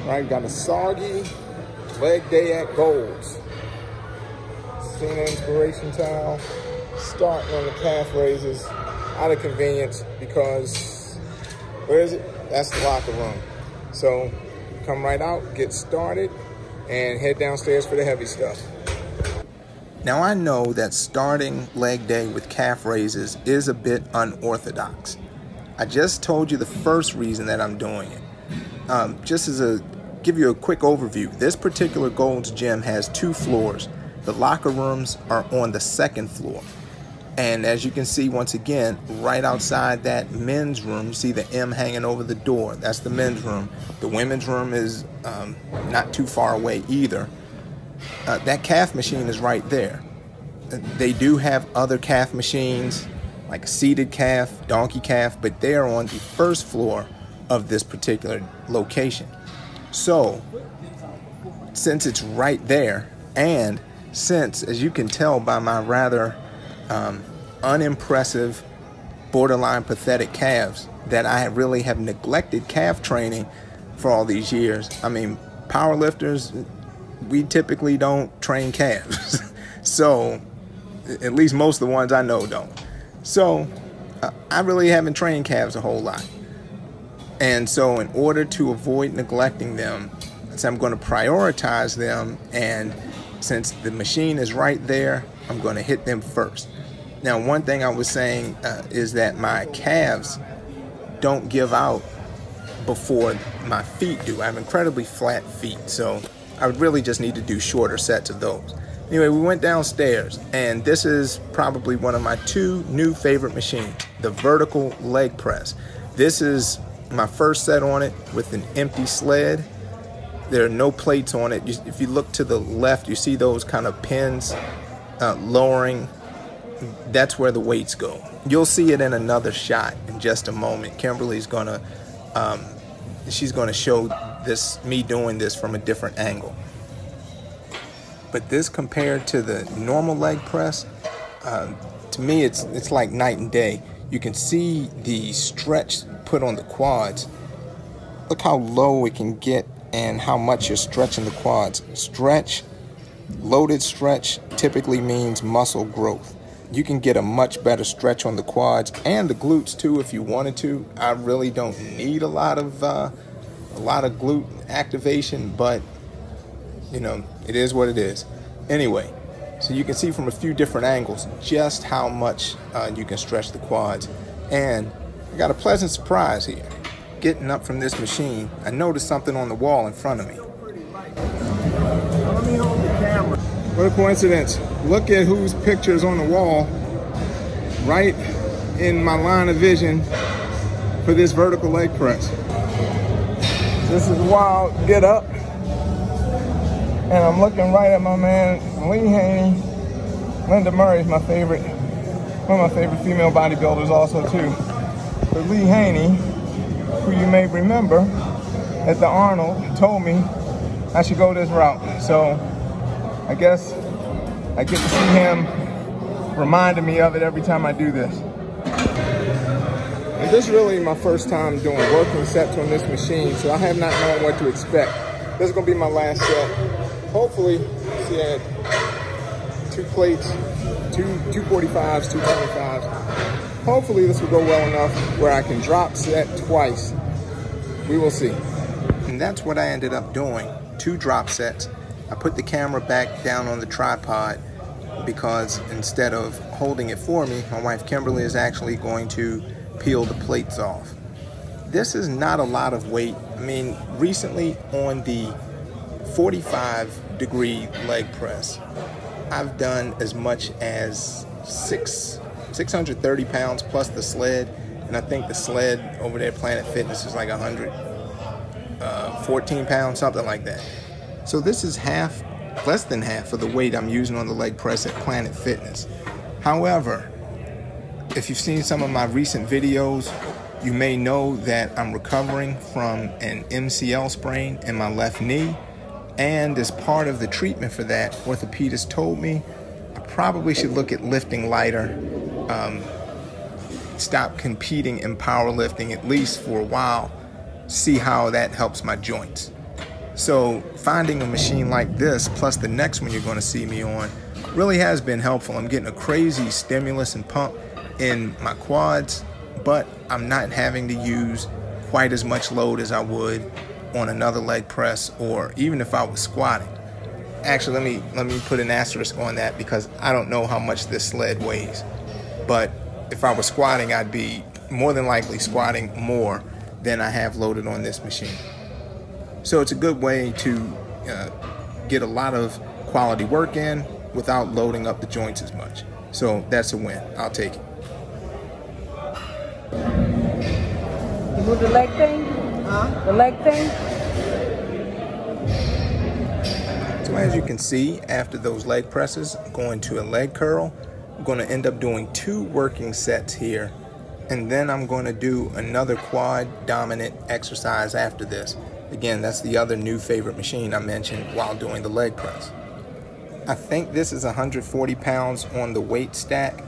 Right, got a soggy leg day at Gold's. Cena inspiration towel. Starting on the calf raises out of convenience because, where is it? That's the locker room. So come right out, get started, and head downstairs for the heavy stuff. Now I know that starting leg day with calf raises is a bit unorthodox. I just told you the first reason that I'm doing it. Just as a give you a quick overview, this particular Gold's gym has 2 floors. The locker rooms are on the 2nd floor. And as you can see, once again, right outside that men's room, you see the M hanging over the door. That's the men's room. The women's room is not too far away either. That calf machine is right there. They do have other calf machines, like a seated calf, donkey calf, but they are on the 1st floor of this particular location. So, since it's right there, and since, as you can tell by my rather unimpressive, borderline pathetic calves, that I really have neglected calf training for all these years. I mean, powerlifters, we typically don't train calves. So, at least most of the ones I know don't. So, I really haven't trained calves a whole lot. And so in order to avoid neglecting them, so I'm going to prioritize them, and since the machine is right there, I'm going to hit them first. Now, one thing I was saying is that my calves don't give out before my feet do. I have incredibly flat feet, so I would really just need to do shorter sets of those. Anyway, we went downstairs, and this is probably one of my 2 new favorite machines, the vertical leg press. This is my first set on it with an empty sled. There are no plates on it. If you look to the left, you see those kind of pins lowering. That's where the weights go. You'll see it in another shot in just a moment. Kimberly's gonna, she's gonna show this, me doing this from a different angle. But this compared to the normal leg press, to me it's like night and day. You can see the stretch put on the quads. Look how low it can get and how much you're stretching the quads. Stretch, loaded stretch typically means muscle growth. You can get a much better stretch on the quads and the glutes too if you wanted to. I really don't need a lot of glute activation, but you know, it is what it is. Anyway, so you can see from a few different angles just how much you can stretch the quads. And I got a pleasant surprise here. Getting up from this machine, I noticed something on the wall in front of me. Let me hold the camera. What a coincidence. Look at whose picture is on the wall right in my line of vision for this vertical leg press. This is wild. Get up. And I'm looking right at my man, Lee Haney. Linda Murray is my favorite, one of my favorite female bodybuilders also too. But Lee Haney, who you may remember at the Arnold, told me I should go this route. So I guess I get to see him reminding me of it every time I do this. And this is really my first time doing working sets on this machine, so I have not known what to expect. This is gonna be my last set. Hopefully, see, I had 2 plates, 245s, 225s. Hopefully this will go well enough where I can drop set twice. We will see. And that's what I ended up doing, 2 drop sets. I put the camera back down on the tripod because instead of holding it for me, my wife Kimberly is actually going to peel the plates off. This is not a lot of weight. I mean, recently on the 45-degree leg press, I've done as much as 630 pounds plus the sled, and I think the sled over there, Planet Fitness, is like 114 pounds, something like that. So this is half, less than half of the weight I'm using on the leg press at Planet Fitness. However, if you've seen some of my recent videos, you may know that I'm recovering from an MCL sprain in my left knee. And as part of the treatment for that, orthopedist told me I probably should look at lifting lighter, stop competing in powerlifting at least for a while, see how that helps my joints. So finding a machine like this, plus the next one you're going to see me on, really has been helpful. I'm getting a crazy stimulus and pump in my quads, but I'm not having to use quite as much load as I would on another leg press, or even if I was squatting. Actually, let me put an asterisk on that, because I don't know how much this sled weighs. But if I was squatting, I'd be more than likely squatting more than I have loaded on this machine. So it's a good way to get a lot of quality work in without loading up the joints as much. So that's a win. I'll take it. You move the leg thing? Huh? The leg thing? So as you can see, after those leg presses, I'm going to a leg curl. I'm going to end up doing 2 working sets here, and then I'm going to do another quad dominant exercise after this. Again, that's the other new favorite machine I mentioned while doing the leg press. I think this is 140 pounds on the weight stack,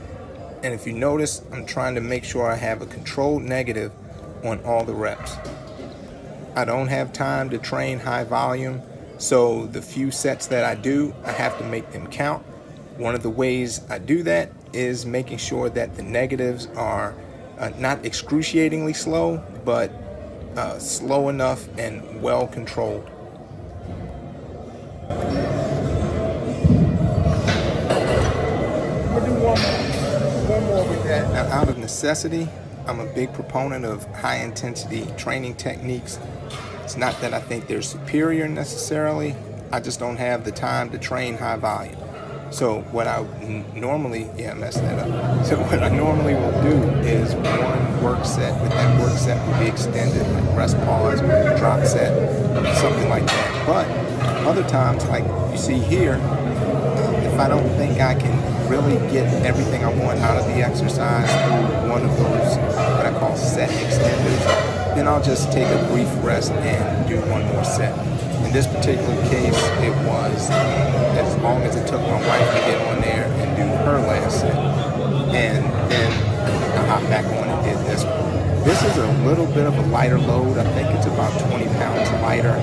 and if you notice, I'm trying to make sure I have a controlled negative on all the reps. I don't have time to train high volume, so the few sets that I do, I have to make them count. One of the ways I do that is making sure that the negatives are not excruciatingly slow, but slow enough and well controlled. We'll do one more with that. Now, out of necessity, I'm a big proponent of high intensity training techniques. It's not that I think they're superior necessarily, I just don't have the time to train high volume. So what I normally, I messed that up. So what I normally will do is one work set, but that work set will be extended, like rest pause, drop set, something like that. But other times, like you see here, if I don't think I can really get everything I want out of the exercise through one of those, what I call set extenders, then I'll just take a brief rest and do one more set. In this particular case, it was as long as it took my wife to get on there and do her last set. And then I hopped back on and did this one. This is a little bit of a lighter load. I think it's about 20 pounds lighter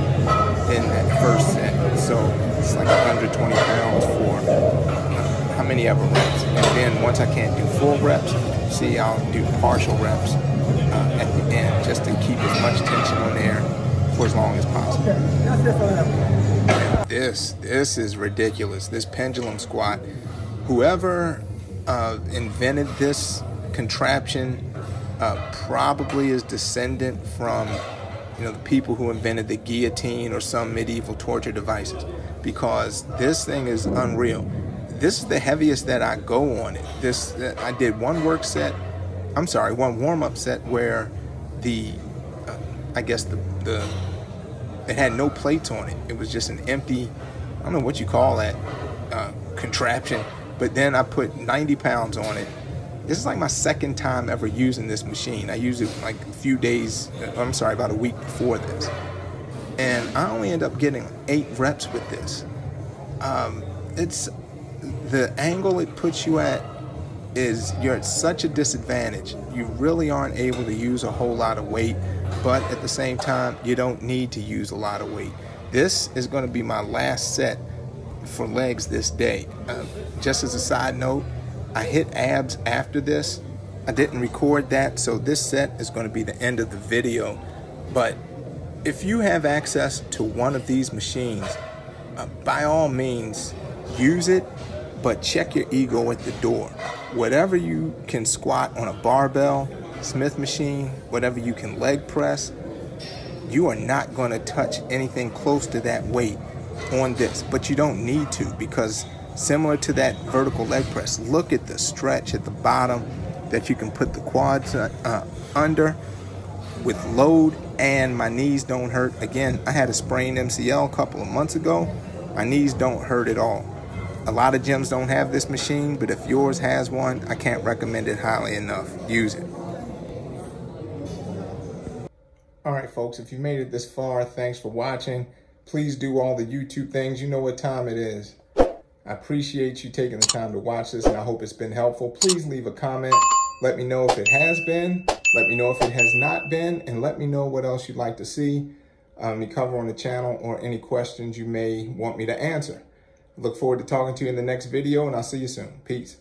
than that first set. So it's like 120 pounds for how many ever reps. And then once I can't do full reps, see, I'll do partial reps at the end, just to keep as much tension on there for as long as possible. This is ridiculous. This pendulum squat. Whoever invented this contraption probably is descendant from the people who invented the guillotine or some medieval torture devices, because this thing is unreal. This is the heaviest that I go on it. I did one warm-up set where I guess it had no plates on it. It was just an empty, I don't know what you call that, contraption. But then I put 90 pounds on it. This is like my second time ever using this machine. I used it like about a week before this. And I only end up getting 8 reps with this. It's the angle it puts you at is you're at such a disadvantage. You really aren't able to use a whole lot of weight, but at the same time, you don't need to use a lot of weight. This is going to be my last set for legs this day. Just as a side note, I hit abs after this. I didn't record that, so this set is going to be the end of the video. But if you have access to one of these machines, by all means, use it, but check your ego at the door. Whatever you can squat on a barbell, Smith machine, whatever you can leg press, you are not going to touch anything close to that weight on this. But you don't need to, because similar to that vertical leg press, look at the stretch at the bottom that you can put the quads under with load, and my knees don't hurt. Again, I had a sprained MCL a couple of months ago. My knees don't hurt at all. A lot of gyms don't have this machine, but if yours has one, I can't recommend it highly enough. Use it. All right, folks, if you made it this far, thanks for watching. Please do all the YouTube things. You know what time it is. I appreciate you taking the time to watch this, and I hope it's been helpful. Please leave a comment. Let me know if it has been. Let me know if it has not been, and let me know what else you'd like to see. we cover on the channel, or any questions you may want me to answer. Look forward to talking to you in the next video, and I'll see you soon. Peace.